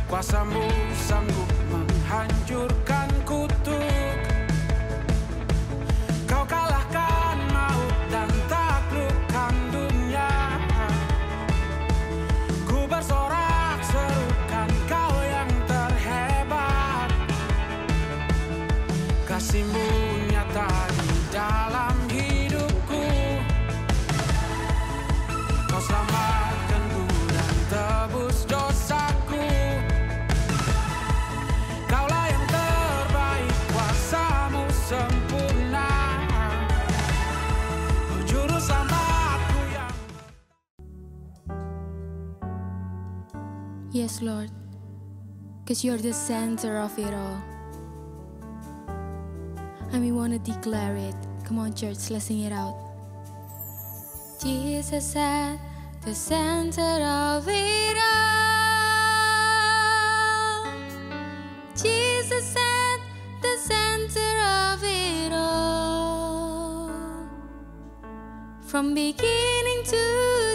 Kuasamu sanggup menghancurkan kutuk. Kau kalahkan maut dan taklukkan dunia. Ku bersorak serukan kau yang terhebat. Kasih-Mu nyata di dalam hidupku. Kau selamatkanku dan tebus dosaku. Kaulah yang terbaik, kuasa-Mu sempurna. Kau juru selamatku yang... Yes, Lord, 'cause you're the center of it all. And we want to declare it. Come on, church, let's sing it out. Jesus at the center of it all. Jesus at the center of it all. From beginning to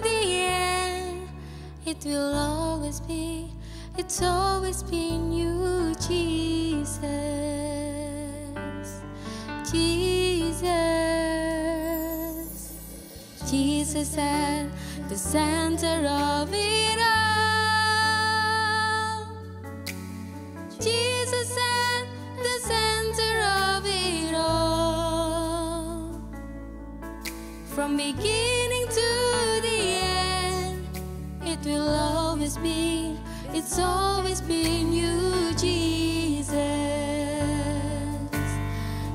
the end, it will always be, it's always been you, Jesus. Jesus, Jesus at the center of it all. Jesus at the center of it all. From beginning to the end, it will always be, it's always been you, Jesus.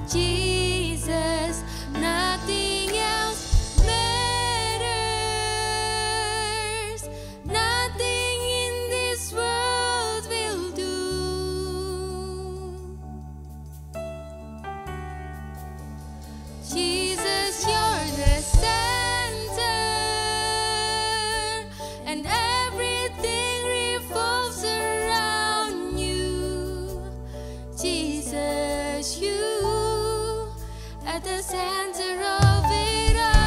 Jesus, nothing else matters. Nothing in this world will do. Jesus, you're the center, and everything revolves around you. Jesus, you at the center of it all.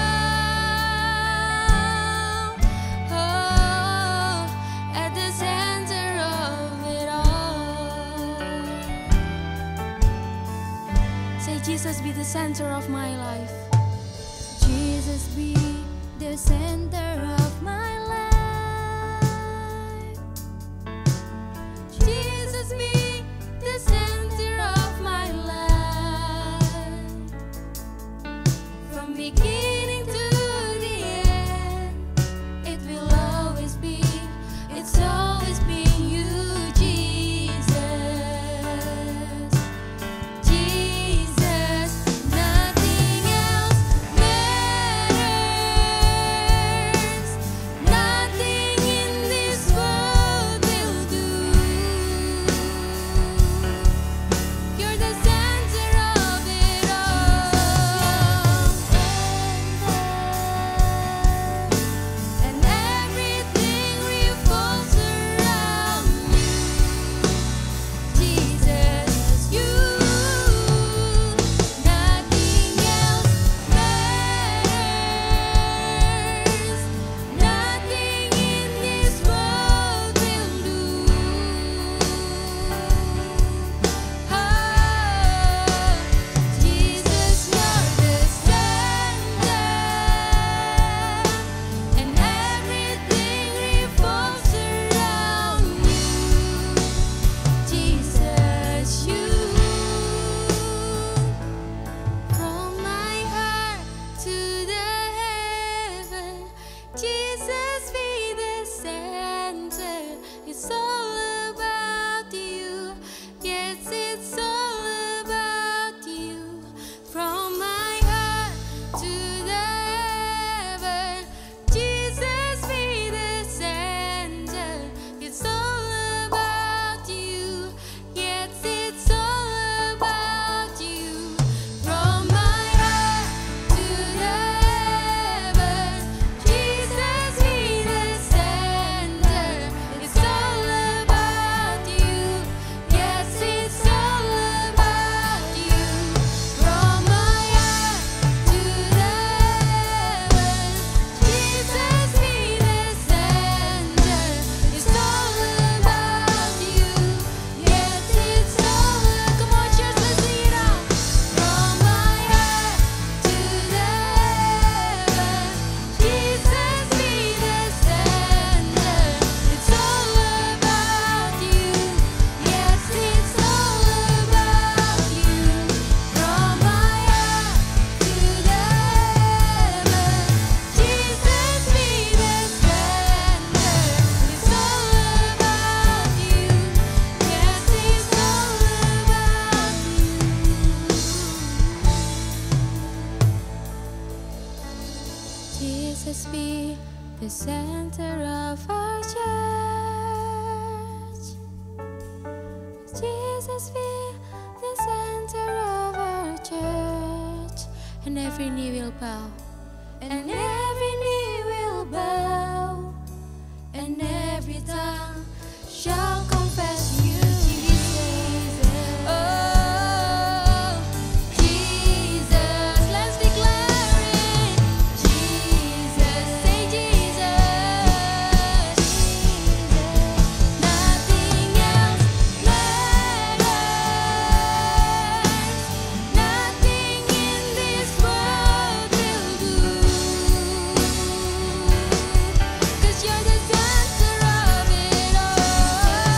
Oh, at the center of it all. Say, Jesus, be the center of my life. Jesus, be the center of my life. Jesus, be the center of my life. From beginning to the end, it will always be, it's always been you, Jesus. Jesus, nothing else matters. every knee will bow, and every knee will bow, and every tongue shall confess you, Jesus. Oh, Jesus, let's declare it. Jesus, say Jesus. Nothing else matters. Nothing in this world will do. 'Cause you're the center of it all.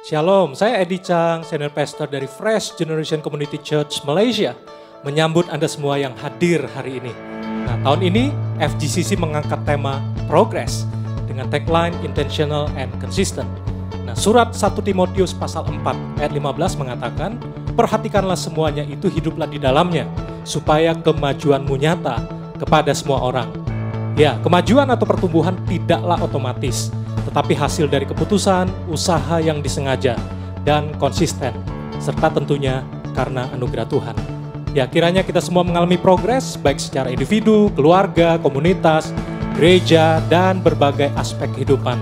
Shalom, saya Edi Chang, Senior Pastor dari Fresh Generation Community Church Malaysia. Menyambut Anda semua yang hadir hari ini. Nah, tahun ini FGCC mengangkat tema Progress dengan tagline Intentional and Consistent. Nah, surat 1 Timotius pasal 4 ayat 15 mengatakan, perhatikanlah semuanya itu, hiduplah di dalamnya, supaya kemajuanmu nyata kepada semua orang. Ya, kemajuan atau pertumbuhan tidaklah otomatis, tetapi hasil dari keputusan, usaha yang disengaja, dan konsisten, serta tentunya karena anugerah Tuhan. Ya, kiranya kita semua mengalami progres, baik secara individu, keluarga, komunitas, gereja, dan berbagai aspek kehidupan.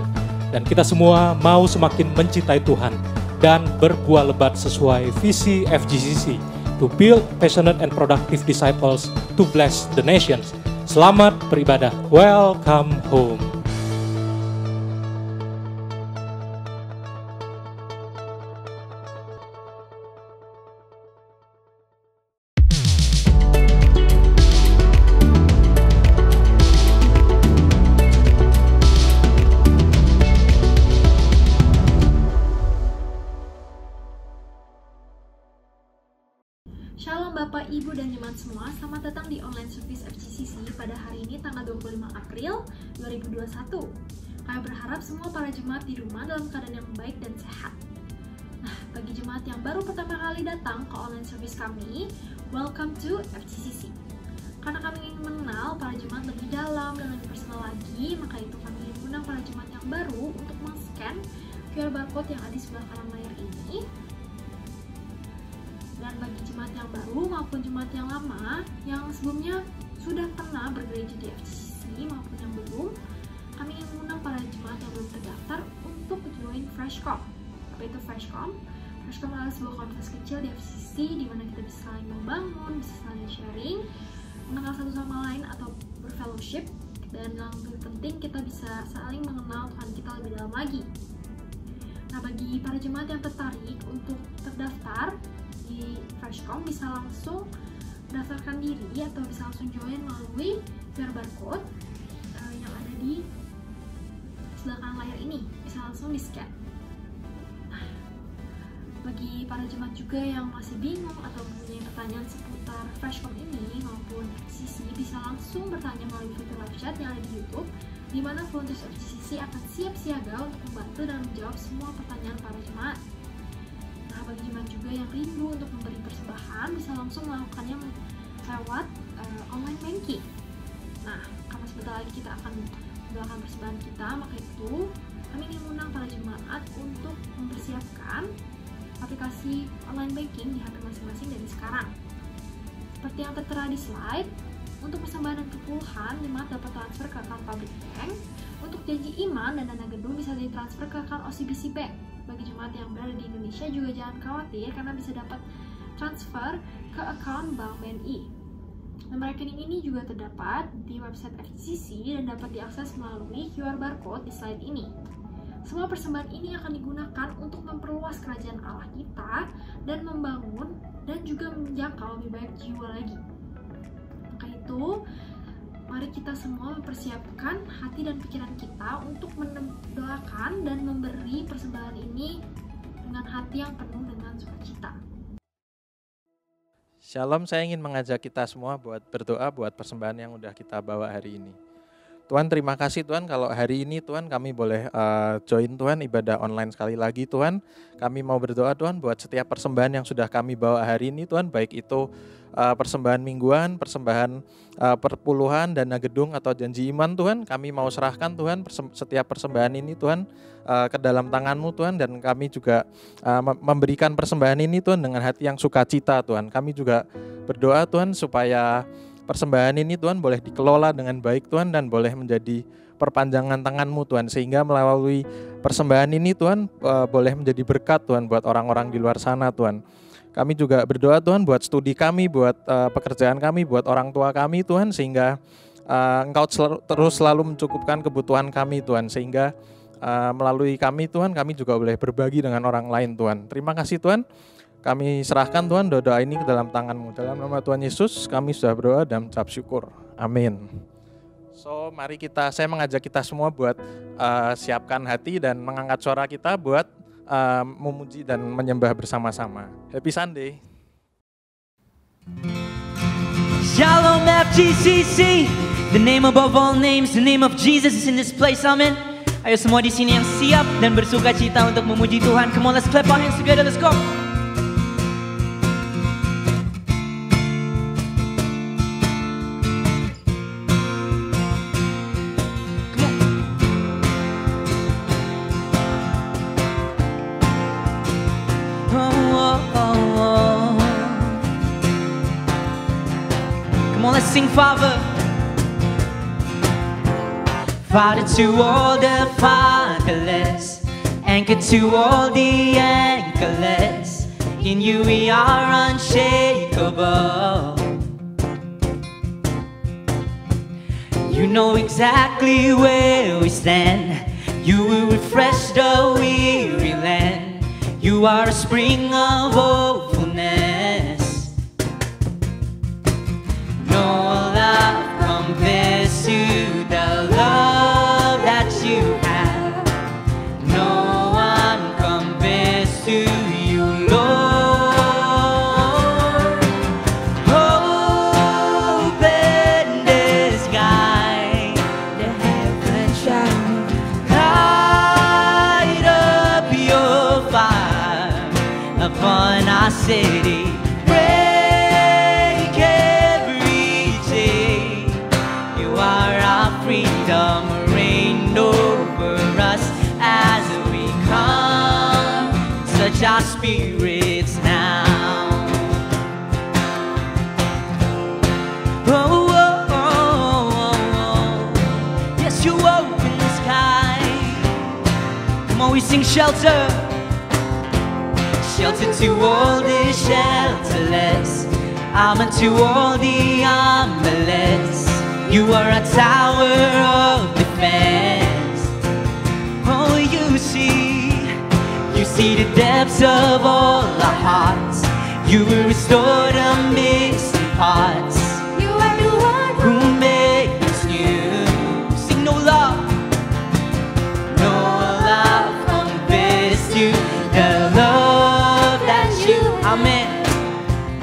Dan kita semua mau semakin mencintai Tuhan, dan berbuah lebat sesuai visi FGCC, to build passionate and productive disciples to bless the nations. Selamat beribadah. Welcome home. Shalom Bapak, Ibu, dan jemaat semua, selamat datang di online service FGCC pada hari ini tanggal 25 April 2021. Kami berharap semua para jemaat di rumah dalam keadaan yang baik dan sehat. Nah, bagi jemaat yang baru pertama kali datang ke online service kami, welcome to FGCC. Karena kami ingin mengenal para jemaat lebih dalam dan lebih personal lagi, maka itu kami ingin mengundang para jemaat yang baru untuk men-scan QR barcode yang ada di sebelah kanan layar ini. Dan bagi jemaat yang baru maupun jemaat yang lama yang sebelumnya sudah pernah bergereja di FGCC maupun yang belum, kami ingin mengundang para jemaat yang belum terdaftar untuk join Freshcom. Apa itu Freshcom? Freshcom adalah sebuah komunitas kecil di FGCC di mana kita bisa saling membangun, bisa saling sharing, mengenal satu sama lain atau berfellowship, dan yang lebih penting kita bisa saling mengenal Tuhan kita lebih dalam lagi. Nah, bagi para jemaat yang tertarik untuk terdaftar di Freshcom, bisa langsung mendaftarkan diri atau bisa langsung join melalui QR barcode yang ada di sebelah kanan layar ini, bisa langsung di scan. Nah, bagi para jemaat juga yang masih bingung atau mempunyai pertanyaan seputar Freshcom ini maupun FGCC, bisa langsung bertanya melalui fitur live chat yang ada di YouTube, di mana volunteers FGCC akan siap siaga untuk membantu dan menjawab semua pertanyaan para jemaat. Nah, bagi jemaat juga yang rindu untuk memberi persembahan, bisa langsung melakukannya lewat online banking. Nah, karena sebentar lagi kita akan melakukan persembahan kita, maka itu kami ingin mengundang para jemaat untuk mempersiapkan aplikasi online banking di HP masing-masing dari sekarang. Seperti yang tertera di slide, untuk persembahan dan kepuluhan, jemaat dapat transfer ke account Public Bank. Untuk janji iman dan dana gedung bisa ditransfer ke account OCBC Bank. Bagi jemaat yang berada di Indonesia juga jangan khawatir karena bisa dapat transfer ke account Bank BNI. Nomor rekening ini juga terdapat di website FGCC dan dapat diakses melalui QR barcode di slide ini. Semua persembahan ini akan digunakan untuk memperluas kerajaan Allah kita dan membangun dan juga menjangkau lebih banyak jiwa lagi. Maka itu, mari kita semua mempersiapkan hati dan pikiran kita untuk mendoakan dan memberi persembahan ini dengan hati yang penuh dengan sukacita. Shalom, saya ingin mengajak kita semua buat berdoa buat persembahan yang udah kita bawa hari ini. Tuhan, terima kasih Tuhan kalau hari ini Tuhan kami boleh join Tuhan ibadah online sekali lagi Tuhan. Kami mau berdoa Tuhan buat setiap persembahan yang sudah kami bawa hari ini Tuhan, baik itu persembahan mingguan, persembahan perpuluhan, dana gedung atau janji iman Tuhan. Kami mau serahkan Tuhan setiap persembahan ini Tuhan ke dalam tangan-Mu Tuhan, dan kami juga memberikan persembahan ini Tuhan dengan hati yang sukacita Tuhan. Kami juga berdoa Tuhan supaya persembahan ini Tuhan boleh dikelola dengan baik Tuhan dan boleh menjadi perpanjangan tangan-Mu Tuhan, sehingga melalui persembahan ini Tuhan boleh menjadi berkat Tuhan buat orang-orang di luar sana Tuhan. Kami juga berdoa Tuhan buat studi kami, buat pekerjaan kami, buat orang tua kami Tuhan, sehingga Engkau terus selalu mencukupkan kebutuhan kami Tuhan, sehingga melalui kami Tuhan, kami juga boleh berbagi dengan orang lain Tuhan. Terima kasih Tuhan, kami serahkan Tuhan doa ini ke dalam tangan-Mu. Dalam nama Tuhan Yesus kami sudah berdoa dan mengucap syukur. Amin. So mari saya mengajak kita semua buat siapkan hati dan mengangkat suara kita buat memuji dan menyembah bersama-sama. Happy Sunday. Shalom FGCC, the name above all names, the name of Jesus is in this place, amen. Ayo semua di sini yang siap dan bersuka cita untuk memuji Tuhan. Come on, let's clap our hands together, let's go. Come on, let's sing, Father. Father to all the fatherless, anchor to all the anchorless. In you we are unshakable. You know exactly where we stand. You will refresh the weary land. You are a spring of hopefulness. No love compares to the love that you have. No one compares to you, Lord. Open the sky, the heavens shining. Light up your fire upon our city. Freedom reign over us as we come. Touch our spirits now. Oh, oh, oh, oh, oh. Yes, you open the sky. Come on, we sing shelter. Shelter to all the shelterless, armor to all the armorless. You are a tower of defense. Oh, you see the depths of all our hearts. You will restore the missing parts. You are the one Who made us new? Sing no love compares to the love that you, amen,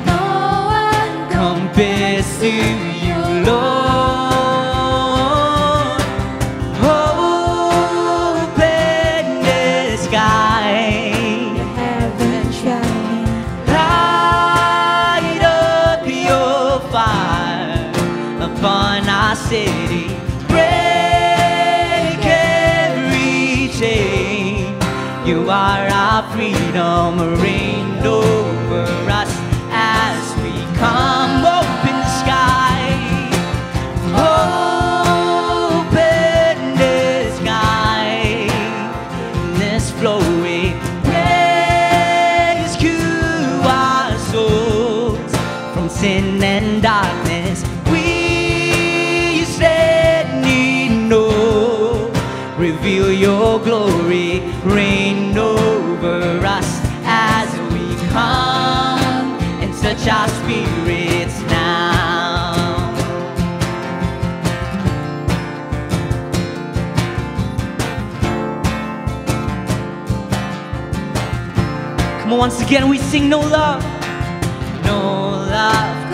no one compares to you, Lord. City, break every chain. You are our freedom, reign over us as we come. Open the sky, open the sky. Let's flow it, rescue our souls from sin and darkness. Reveal your glory, reign over us as we come and touch our spirits now. Come on, once again we sing no love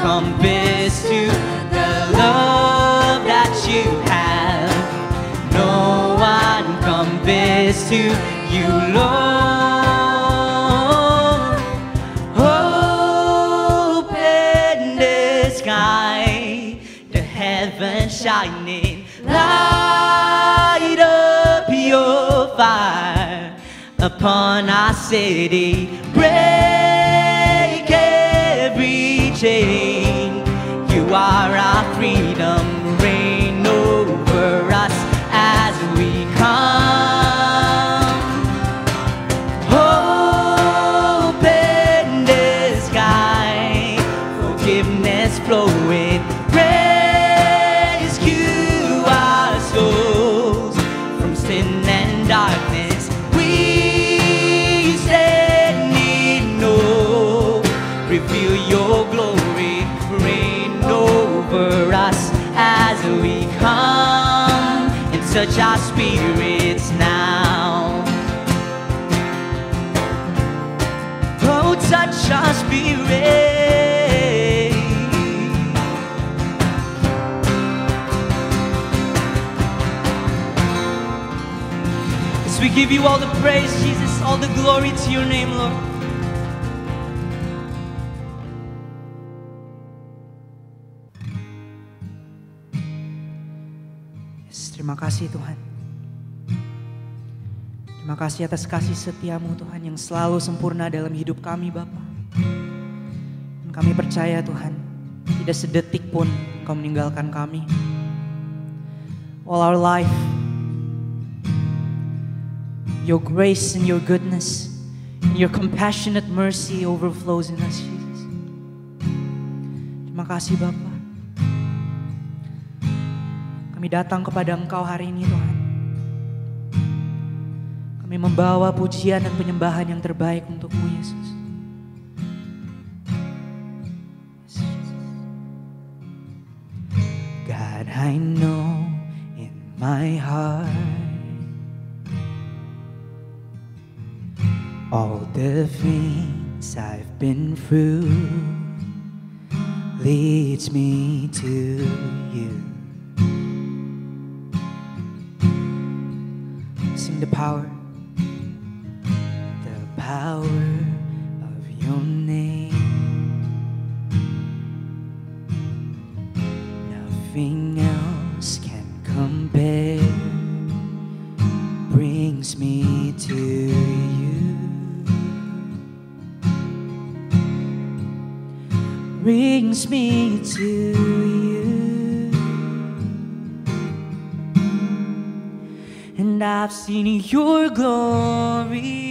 compares to the love that you have. No one compares to you, Lord. Open the sky, the heavens shining. Light up your fire upon our city. Break every chain. You are our freedom, reign over us as we come. Open the sky, forgiveness flowing, rescue our souls from sin and darkness. We stand in awe, reveal your glory, reign over us as we come. Touch our spirits now. touch our spirit. As we give you all the praise, Jesus, all the glory to your name, Lord. Yes, terima kasih Tuhan. Terima kasih atas kasih setiamu Tuhan yang selalu sempurna dalam hidup kami Bapa. Dan kami percaya Tuhan, tidak sedetik pun Kau meninggalkan kami. All our life, your grace and your goodness and your compassionate mercy overflows in us, Jesus. Terima kasih Bapa. Kami datang kepada Engkau hari ini Tuhan. Kami membawa pujian dan penyembahan yang terbaik untuk-Mu, Yesus. God, I know in my heart all the things I've been through leads me to you. Sing the power of your name. Nothing else can compare. Brings me to you. Brings me to you. And I've seen your glory.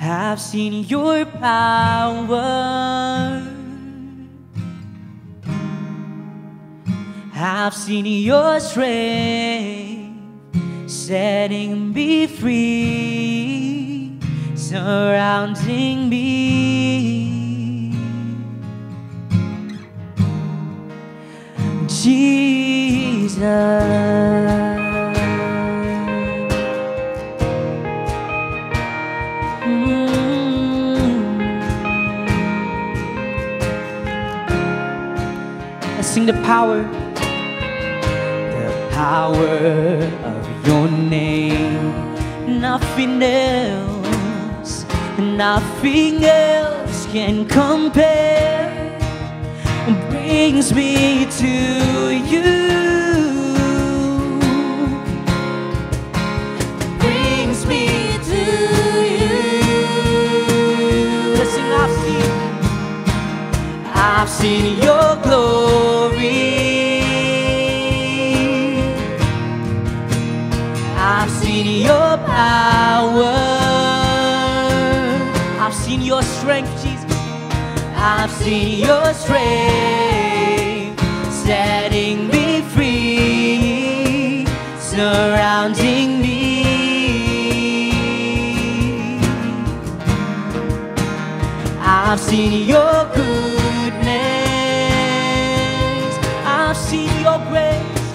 I've seen your power. I've seen your strength setting me free, surrounding me. Jesus. Sing the power of your name. Nothing else can compare. Brings me to you. Brings me to you. Let's sing. I've seen your glory. I've seen your power. I've seen your strength, Jesus. I've seen your strength setting me free, surrounding me. I've seen your goodness. I've seen your grace.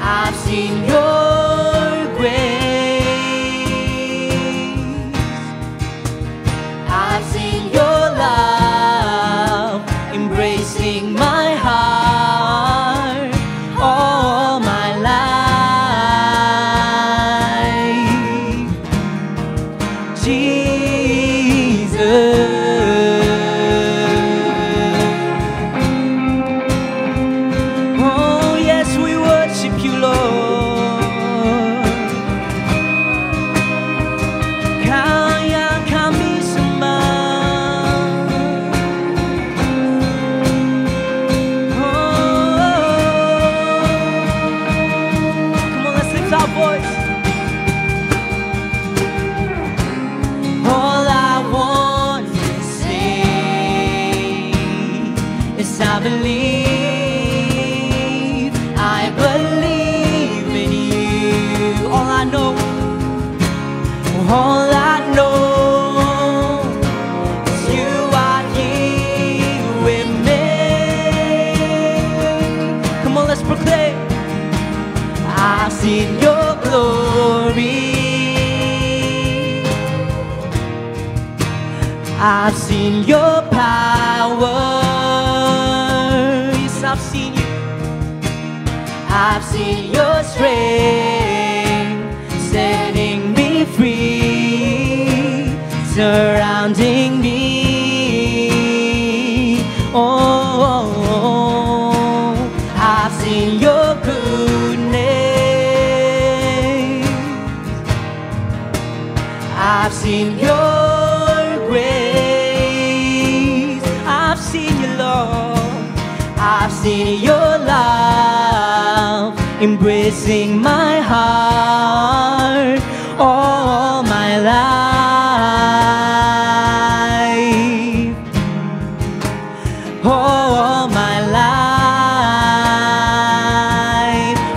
I've seen your grace. I've seen your love embracing my heart all my life. Jesus. Oh yes, we worship you, Lord. Kaya kami sembah. Come on, let's lift our voice. All I want to say is I believe in you. All I know is you are here with me. Come on, let's proclaim. I've seen your glory. I've seen your power. Yes, I've seen you. I've seen your strength, setting me free, surrounding me. Oh, I've seen your goodness. I've seen your grace. I've seen your love. I've seen your love embracing my heart all my life. All my life.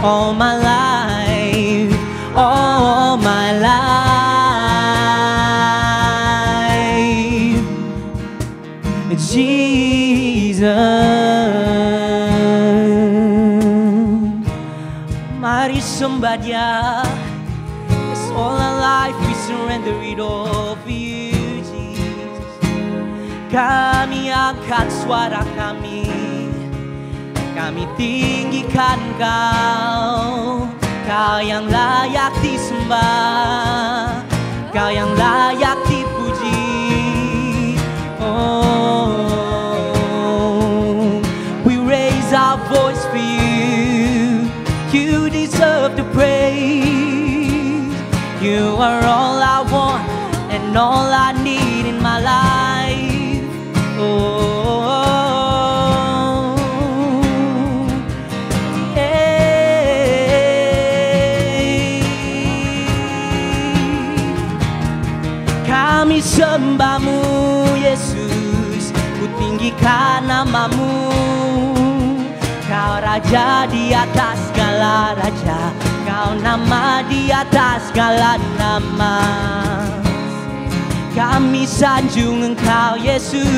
All my life. All my life. Jesus. Mari sembah Dia. It's all our life, we surrender it all for you, Jesus. Kami angkat suara kami tinggikan Kau. Kau yang layak disembah, Kau yang layak dipuji. Oh, we raise our voice for you. You deserve the praise. You are all I want and all I need in my life. Oh, hey. Kami sembah-Mu, Yesus. Ku tinggikan nama-Mu. Kau Raja di atas segala raja, Kau nama di atas segala nama. Kami sanjung Engkau, Yesus.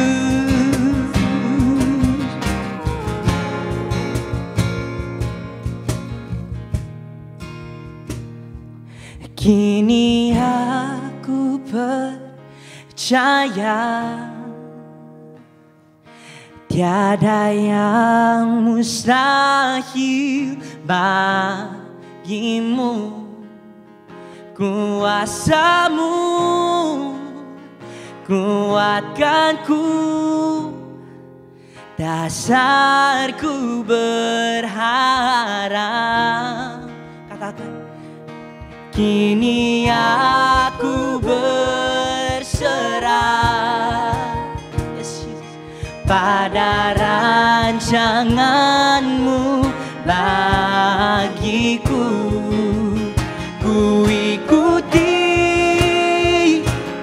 Kini aku percaya tiada yang mustahil bagimu. Kuasa-Mu kuatkanku, dasarku berharap. Katakan, kini aku berserah pada rancangan-Mu bagiku. Ku ikuti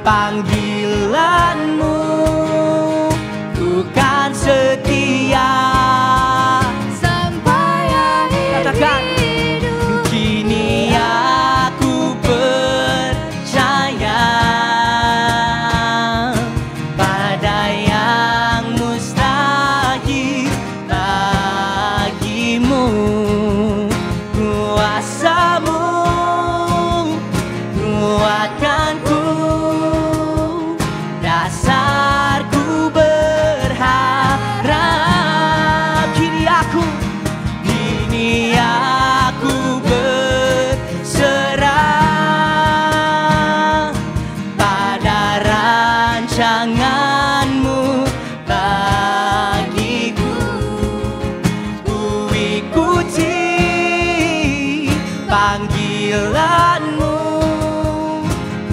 panggilan-Mu, ku kan setia sampai akhir Katakan, hidup. kini aku percaya pada yang mustahil bagimu. Kuasa-Mu kuatkanku, dasarku berharap. Kini aku berserah pada rancangan-Mu bagiku. Ku ikuti panggilan-Mu,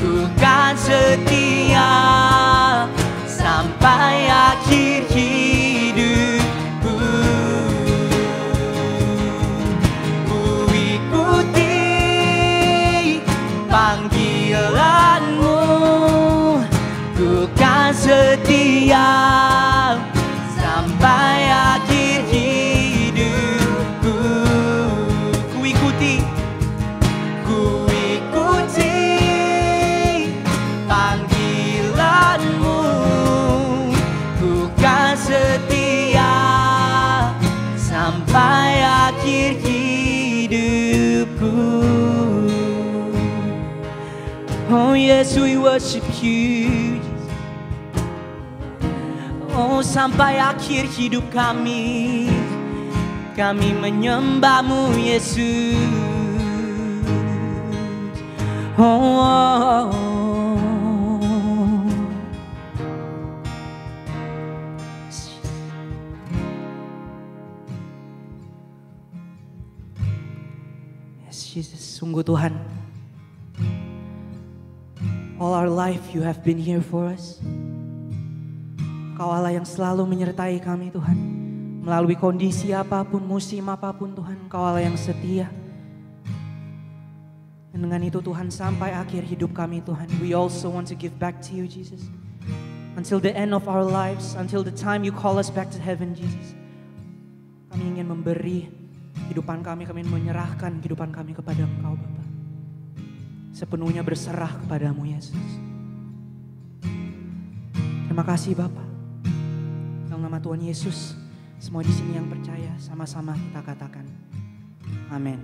ku kan setia sampai akhir hidupku. Ku ikuti panggilan-Mu, ku kan setia sampai akhir hidupku. Ku ikuti panggilan-Mu, ku kan setia sampai akhir hidupku. Oh yes, we worship you. Oh, sampai akhir hidup kami menyembahmu Yesus. Oh, oh, oh. Yes, Jesus, sungguh Tuhan, all our life you have been here for us. Kau Allah yang selalu menyertai kami Tuhan. Melalui kondisi apapun, musim apapun Tuhan, Kau Allah yang setia. Dan dengan itu Tuhan, sampai akhir hidup kami Tuhan, we also want to give back to you Jesus. Until the end of our lives, until the time you call us back to heaven Jesus. Kami ingin memberi kehidupan kami ingin menyerahkan kehidupan kami kepada Engkau Bapa. Sepenuhnya berserah kepadamu Yesus. Terima kasih Bapa. Dalam nama Tuhan Yesus, semua di sini yang percaya sama-sama kita katakan amin.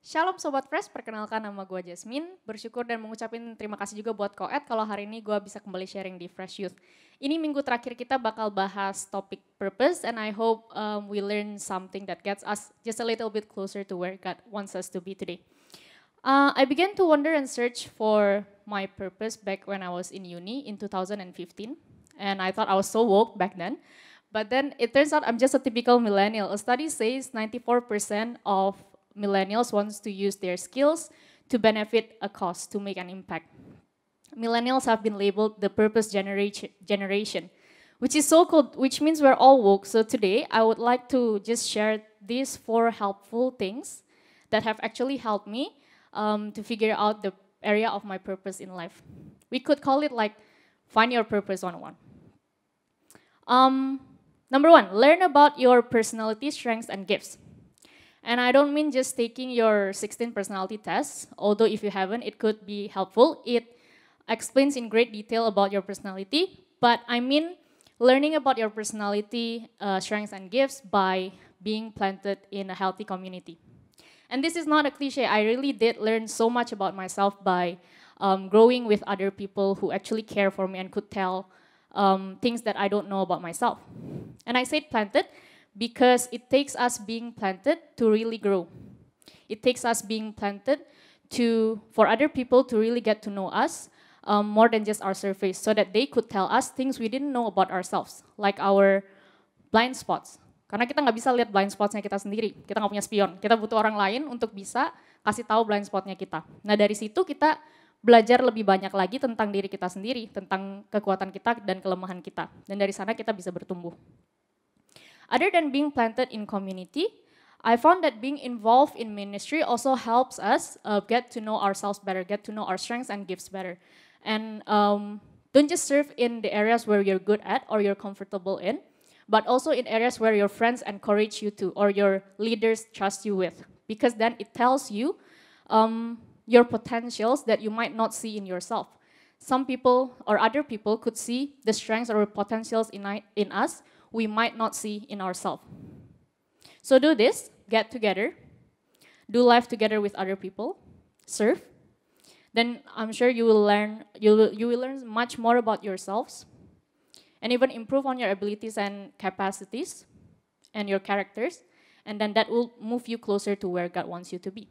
Shalom Sobat Fresh, perkenalkan nama gue Jasmine. Bersyukur dan mengucapin terima kasih juga buat Koed kalau hari ini gue bisa kembali sharing di Fresh Youth. Ini minggu terakhir kita bakal bahas topik purpose and I hope we learn something that gets us just a little bit closer to where God wants us to be today. I began to wonder and search for my purpose back when I was in uni in 2015. And I thought I was so woke back then. But then it turns out I'm just a typical millennial. A study says 94% of millennials wants to use their skills to benefit a cause, to make an impact. Millennials have been labeled the purpose generation, which is so cool, which means we're all woke. So today I would like to just share these 4 helpful things that have actually helped me to figure out the area of my purpose in life. We could call it like Find Your Purpose 101. Number 1, learn about your personality, strengths, and gifts. And I don't mean just taking your 16 personality tests, although if you haven't, it could be helpful. It explains in great detail about your personality, but I mean learning about your personality, strengths, and gifts by being planted in a healthy community. And this is not a cliche. I really did learn so much about myself by growing with other people who actually care for me and could tell things that I don't know about myself. And I said planted because it takes us being planted to really grow. It takes us being planted for other people to really get to know us more than just our surface, so that they could tell us things we didn't know about ourselves, like our blind spots. Karena kita nggak bisa lihat blind spots-nya kita sendiri, kita nggak punya spion. Kita butuh orang lain untuk bisa kasih tahu blind spot-nya kita. Nah dari situ kita belajar lebih banyak lagi tentang diri kita sendiri, tentang kekuatan kita dan kelemahan kita. Dan dari sana kita bisa bertumbuh. Other than being planted in community, I found that being involved in ministry also helps us get to know ourselves better, get to know our strengths and gifts better. And don't just serve in the areas where you're good at or you're comfortable in, but also in areas where your friends encourage you to or your leaders trust you with. Because then it tells you your potentials that you might not see in yourself. Some people or other people could see the strengths or potentials in us we might not see in ourselves. So do this, get together, do life together with other people, serve. Then I'm sure you will learn much more about yourselves and even improve on your abilities and capacities and your characters, and then that will move you closer to where God wants you to be.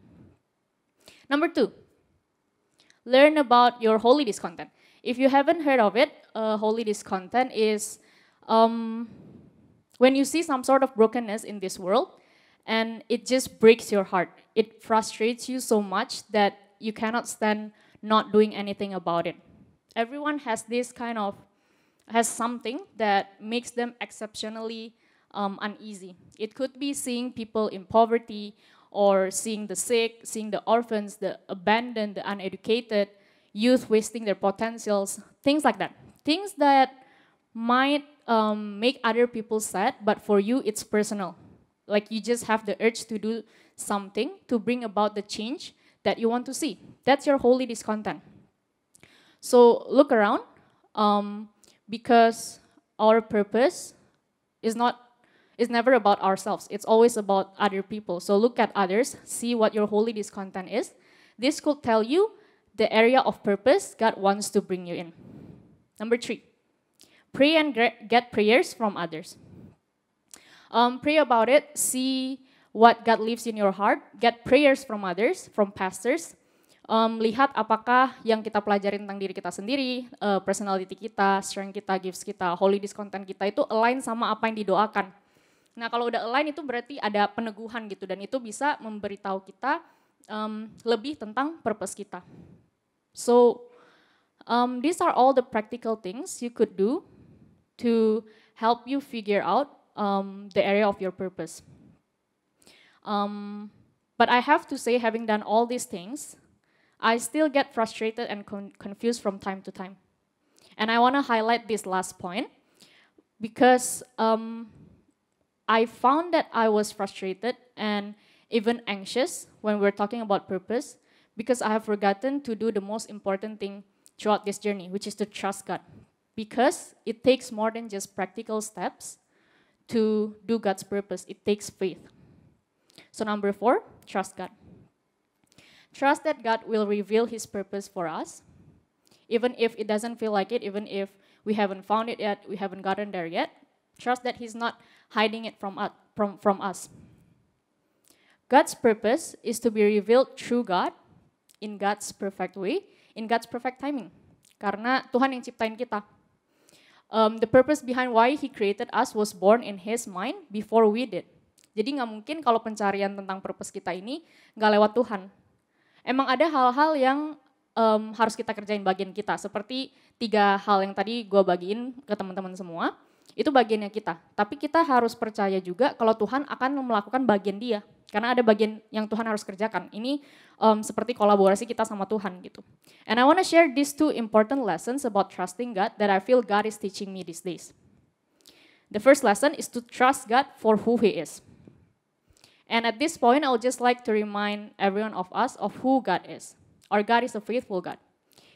Number 2, learn about your holy discontent. If you haven't heard of it, holy discontent is when you see some sort of brokenness in this world and it just breaks your heart. It frustrates you so much that you cannot stand not doing anything about it. Everyone has something that makes them exceptionally uneasy. It could be seeing people in poverty or seeing the sick, seeing the orphans, the abandoned, the uneducated, youth wasting their potentials, things like that. Things that might make other people sad, but for you it's personal. Like you just have the urge to do something to bring about the change that you want to see. That's your holy discontent. So look around, because our purpose is never about ourselves. It's always about other people. So look at others, see what your holy discontent is. This could tell you the area of purpose God wants to bring you in. Number 3, pray and get prayers from others. Pray about it, see what God lives in your heart, get prayers from others, from pastors. Lihat apakah yang kita pelajari tentang diri kita sendiri, personality kita, strength kita, gifts kita, holy discontent kita itu align sama apa yang didoakan. Nah kalau udah align itu berarti ada peneguhan gitu dan itu bisa memberitahu kita lebih tentang purpose kita. So these are all the practical things you could do to help you figure out the area of your purpose. But I have to say, having done all these things, I still get frustrated and confused from time to time. And I want to highlight this last point because I found that I was frustrated and even anxious when we're talking about purpose because I have forgotten to do the most important thing throughout this journey, which is to trust God. Because it takes more than just practical steps to do God's purpose. It takes faith. So number 4, trust God. Trust that God will reveal His purpose for us, even if it doesn't feel like it, even if we haven't found it yet, we haven't gotten there yet. Trust that He's not hiding it from us. God's purpose is to be revealed through God, in God's perfect way, in God's perfect timing. Karena Tuhan yang ciptain kita. The purpose behind why He created us was born in His mind before we did. Jadi nggak mungkin kalau pencarian tentang purpose kita ini nggak lewat Tuhan. Emang ada hal-hal yang harus kita kerjain bagian kita. Seperti 3 hal yang tadi gue bagiin ke teman-teman semua. Itu bagiannya kita. Tapi kita harus percaya juga kalau Tuhan akan melakukan bagian dia. Karena ada bagian yang Tuhan harus kerjakan. Ini seperti kolaborasi kita sama Tuhan gitu. And I want to share these 2 important lessons about trusting God that I feel God is teaching me these days. The first lesson is to trust God for who He is. And at this point, I would just like to remind everyone of us of who God is. Our God is a faithful God.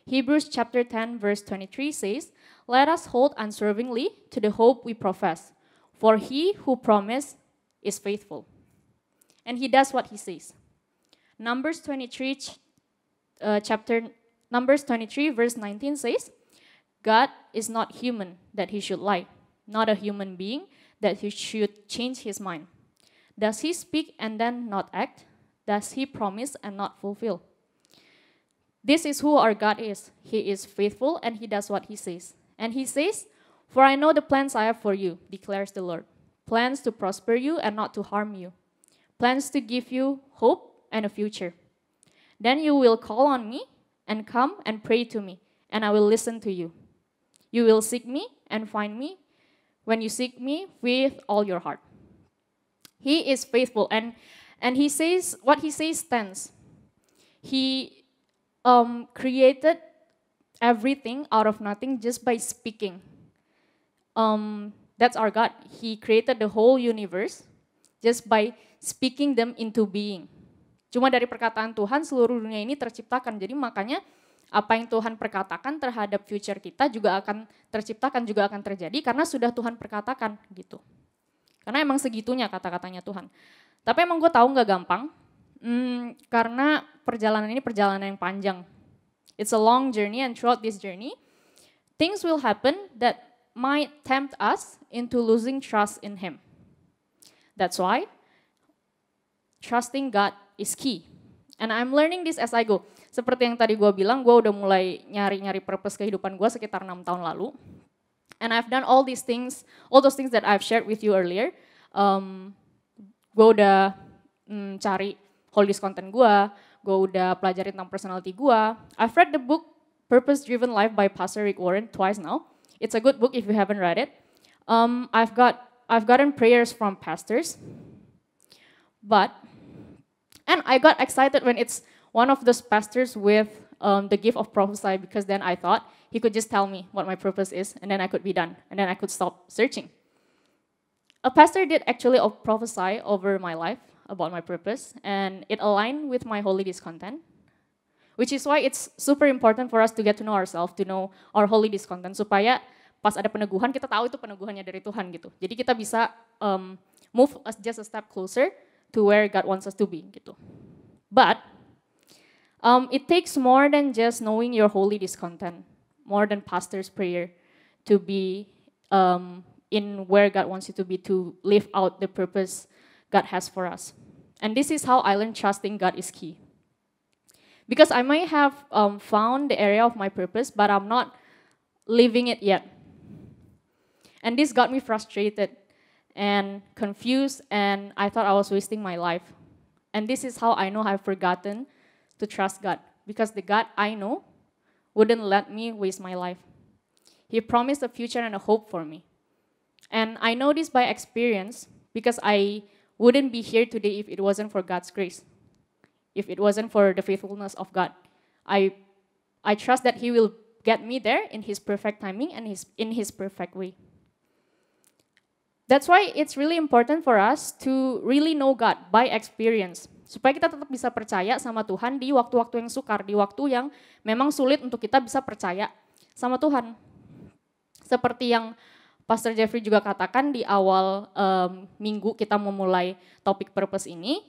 Hebrews chapter 10 verse 23 says, "Let us hold unswervingly to the hope we profess, for He who promised is faithful." And He does what He says. Numbers 23 verse 19 says, "God is not human that He should lie, not a human being that He should change His mind. Does He speak and then not act? Does He promise and not fulfill?" This is who our God is. He is faithful and He does what He says. And He says, "For I know the plans I have for you, declares the Lord. Plans to prosper you and not to harm you. Plans to give you hope and a future. Then you will call on me and come and pray to me, and I will listen to you. You will seek me and find me when you seek me with all your heart." He is faithful, and He says, what He says stands. He created everything out of nothing just by speaking. That's our God. He created the whole universe just by speaking them into being. Cuma dari perkataan Tuhan seluruh dunia ini terciptakan. Jadi makanya apa yang Tuhan perkatakan terhadap future kita juga akan terciptakan, juga akan terjadi karena sudah Tuhan perkatakan gitu. Karena emang segitunya kata-katanya Tuhan. Tapi emang gue tahu nggak gampang, karena perjalanan ini perjalanan yang panjang. It's a long journey, and throughout this journey, things will happen that might tempt us into losing trust in Him. That's why trusting God is key. And I'm learning this as I go. Seperti yang tadi gue bilang, gue udah mulai nyari-nyari purpose kehidupan gue sekitar 6 tahun lalu. And I've done all these things, all those things that I've shared with you earlier. Gue udah cari holy discontent gue udah pelajari tentang personality gue. I've read the book Purpose Driven Life by Pastor Rick Warren twice now. It's a good book if you haven't read it. I've gotten prayers from pastors, and I got excited when it's one of those pastors with the gift of prophecy, because then I thought he could just tell me what my purpose is, and then I could be done, and then I could stop searching. A pastor did actually prophesy over my life about my purpose, and it aligned with my holy discontent, which is why it's super important for us to get to know ourselves, to know our holy discontent, supaya pas ada peneguhan kita tahu itu peneguhannya dari Tuhan gitu. Jadi kita bisa move just a step closer to where God wants us to be gitu. But it takes more than just knowing your holy discontent. more than pastor's prayer to be in where God wants you to be, to live out the purpose God has for us. And this is how I learned trusting God is key. Because I might have found the area of my purpose, but I'm not living it yet. And this got me frustrated and confused, and I thought I was wasting my life. And this is how I know I've forgotten to trust God, because the God I know wouldn't let me waste my life. He promised a future and a hope for me. And I know this by experience, because I wouldn't be here today if it wasn't for God's grace, if it wasn't for the faithfulness of God. I trust that He will get me there in His perfect timing and in His perfect way. That's why it's really important for us to really know God by experience. Supaya kita tetap bisa percaya sama Tuhan di waktu-waktu yang sukar, di waktu yang memang sulit untuk kita bisa percaya sama Tuhan. Seperti yang Pastor Jeffrey juga katakan di awal minggu kita memulai topik purpose ini,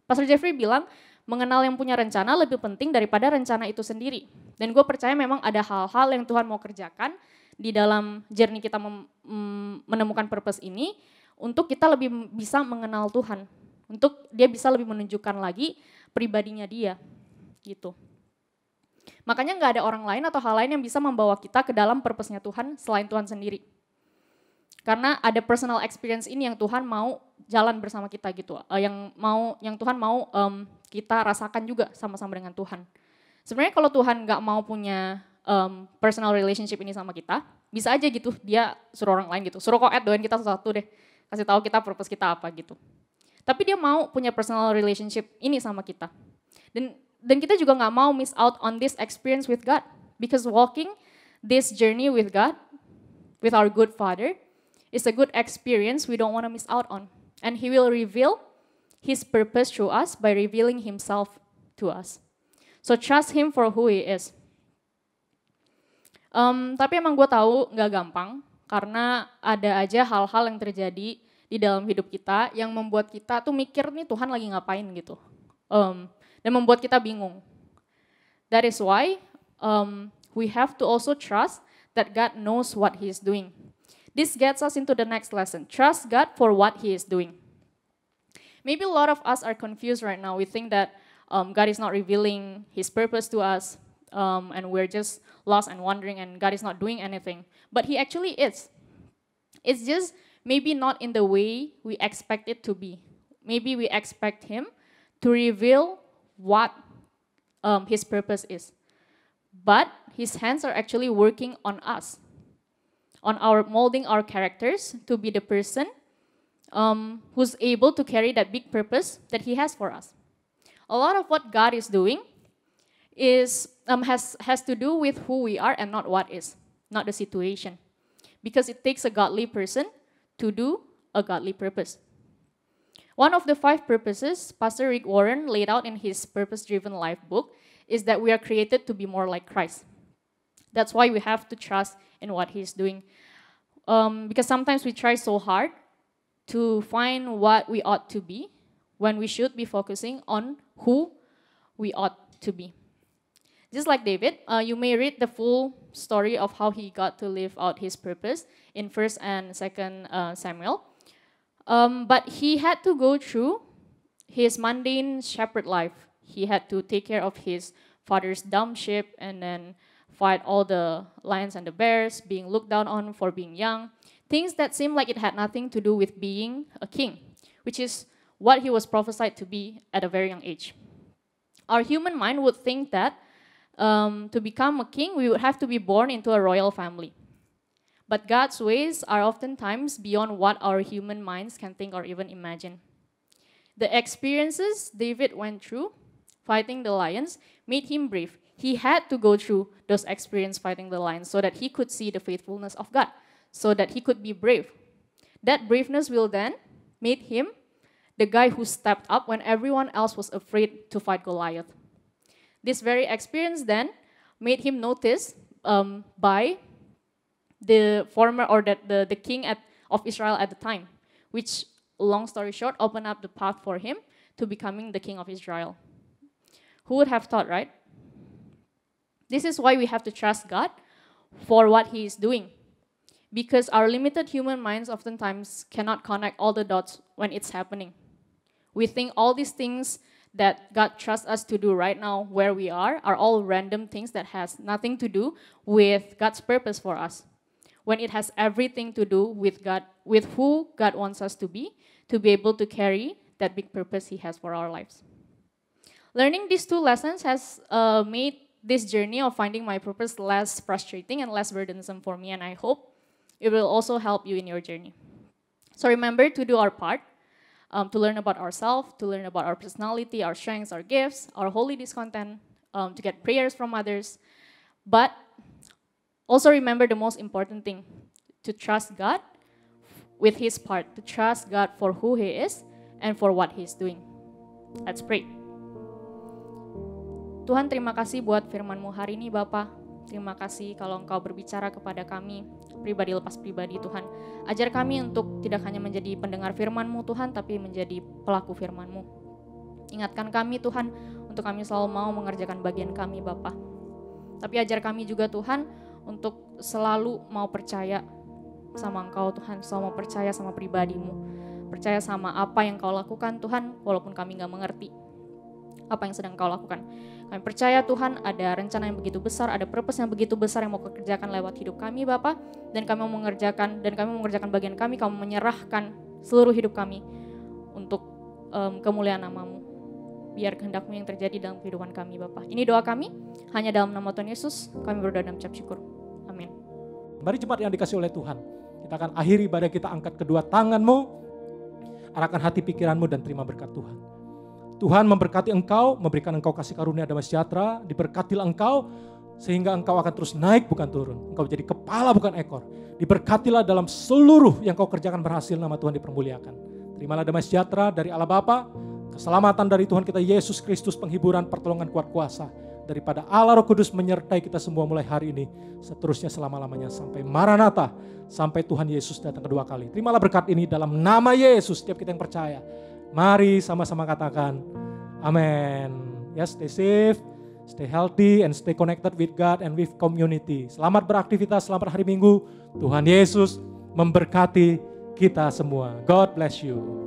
Pastor Jeffrey bilang mengenal yang punya rencana lebih penting daripada rencana itu sendiri. Dan gue percaya memang ada hal-hal yang Tuhan mau kerjakan di dalam journey kita menemukan purpose ini untuk kita lebih bisa mengenal Tuhan, untuk Dia bisa lebih menunjukkan lagi pribadinya Dia, gitu. Makanya nggak ada orang lain atau hal lain yang bisa membawa kita ke dalam purpose-nya Tuhan selain Tuhan sendiri. Karena ada personal experience ini yang Tuhan mau jalan bersama kita gitu, yang Tuhan mau kita rasakan juga sama-sama dengan Tuhan. Sebenarnya kalau Tuhan nggak mau punya personal relationship ini sama kita, bisa aja gitu dia suruh orang lain gitu, suruh Koet doain kita sesuatu deh, kasih tahu kita purpose kita apa gitu. Tapi Dia mau punya personal relationship ini sama kita. Dan kita juga nggak mau miss out on this experience with God, because walking this journey with God, with our good Father, is a good experience we don't want to miss out on. And He will reveal His purpose through us by revealing Himself to us. So trust Him for who He is. Tapi emang gue tahu nggak gampang, karena ada aja hal-hal yang terjadi di dalam hidup kita yang membuat kita tuh mikir nih Tuhan lagi ngapain gitu, dan membuat kita bingung. That is why we have to also trust that God knows what He is doing. This gets us into the next lesson. Trust God for what He is doing. Maybe a lot of us are confused right now. We think that God is not revealing His purpose to us, and we're just lost and wondering, and God is not doing anything. But He actually is. It's just maybe not in the way we expect it to be. Maybe we expect Him to reveal what His purpose is. But His hands are actually working on us, on our molding our characters to be the person who's able to carry that big purpose that He has for us. A lot of what God is doing has to do with who we are and not what is, not the situation. Because it takes a godly person to do a godly purpose. One of the 5 purposes Pastor Rick Warren laid out in his Purpose-Driven Life book is that we are created to be more like Christ. That's why we have to trust in what He's doing. Because sometimes we try so hard to find what we ought to be when we should be focusing on who we ought to be. Just like David, you may read the full story of how he got to live out his purpose in 1st and 2nd Samuel. But he had to go through his mundane shepherd life. He had to take care of his father's dumb sheep and then fight all the lions and the bears, being looked down on for being young. Things that seemed like it had nothing to do with being a king, which is what he was prophesied to be at a very young age. Our human mind would think that to become a king, we would have to be born into a royal family. But God's ways are oftentimes beyond what our human minds can think or even imagine. The experiences David went through fighting the lions made him brave. He had to go through those experiences fighting the lions so that he could see the faithfulness of God, so that he could be brave. That braveness will then make him the guy who stepped up when everyone else was afraid to fight Goliath. This very experience then made him noticed by the former or the king of Israel at the time, which, long story short, opened up the path for him to becoming the king of Israel. Who would have thought, right? This is why we have to trust God for what He is doing. Because our limited human minds oftentimes cannot connect all the dots when it's happening. We think all these things that God trusts us to do right now where we are all random things that has nothing to do with God's purpose for us. When it has everything to do with God, with who God wants us to be able to carry that big purpose He has for our lives. Learning these two lessons has made this journey of finding my purpose less frustrating and less burdensome for me, and I hope it will also help you in your journey. So remember to do our part, to learn about ourselves, to learn about our personality, our strengths, our gifts, our holy discontent, to get prayers from others. But also remember the most important thing, to trust God with His part, to trust God for who He is and for what He's doing. Let's pray. Tuhan, terima kasih buat firman-Mu hari ini, Bapa. Terima kasih kalau Engkau berbicara kepada kami, pribadi lepas pribadi, Tuhan. Ajar kami untuk tidak hanya menjadi pendengar firman-Mu, Tuhan, tapi menjadi pelaku firman-Mu. Ingatkan kami, Tuhan, untuk kami selalu mau mengerjakan bagian kami, Bapa. Tapi ajar kami juga, Tuhan, untuk selalu mau percaya sama Engkau, Tuhan. Selalu mau percaya sama pribadi-Mu. Percaya sama apa yang Kau lakukan, Tuhan, walaupun kami gak mengerti apa yang sedang Kau lakukan. Kami percaya Tuhan ada rencana yang begitu besar, ada purpose yang begitu besar yang mau Kau kerjakan lewat hidup kami, Bapa. Dan kami mau mengerjakan bagian kami, kami menyerahkan seluruh hidup kami untuk kemuliaan nama-Mu. Biar kehendak-Mu yang terjadi dalam kehidupan kami, Bapa. Ini doa kami, hanya dalam nama Tuhan Yesus, kami berdoa dan mengucap syukur. Amin. Mari jemaat yang dikasih oleh Tuhan, kita akan akhiri ibadah kita, angkat kedua tangan-Mu, arahkan hati pikiran-Mu dan terima berkat Tuhan. Tuhan memberkati engkau, memberikan engkau kasih karunia damai sejahtera, diberkatilah engkau, sehingga engkau akan terus naik bukan turun. Engkau jadi kepala bukan ekor. Diberkatilah dalam seluruh yang kau kerjakan berhasil, nama Tuhan dipermuliakan. Terimalah damai sejahtera dari Allah Bapa, keselamatan dari Tuhan kita Yesus Kristus, penghiburan, pertolongan kuat kuasa daripada Allah Roh Kudus menyertai kita semua mulai hari ini, seterusnya selama-lamanya sampai Maranatha, sampai Tuhan Yesus datang kedua kali. Terimalah berkat ini dalam nama Yesus, setiap kita yang percaya. Mari sama-sama katakan, amin. Ya, stay safe, stay healthy, and stay connected with God and with community. Selamat beraktivitas, selamat hari Minggu. Tuhan Yesus memberkati kita semua. God bless you.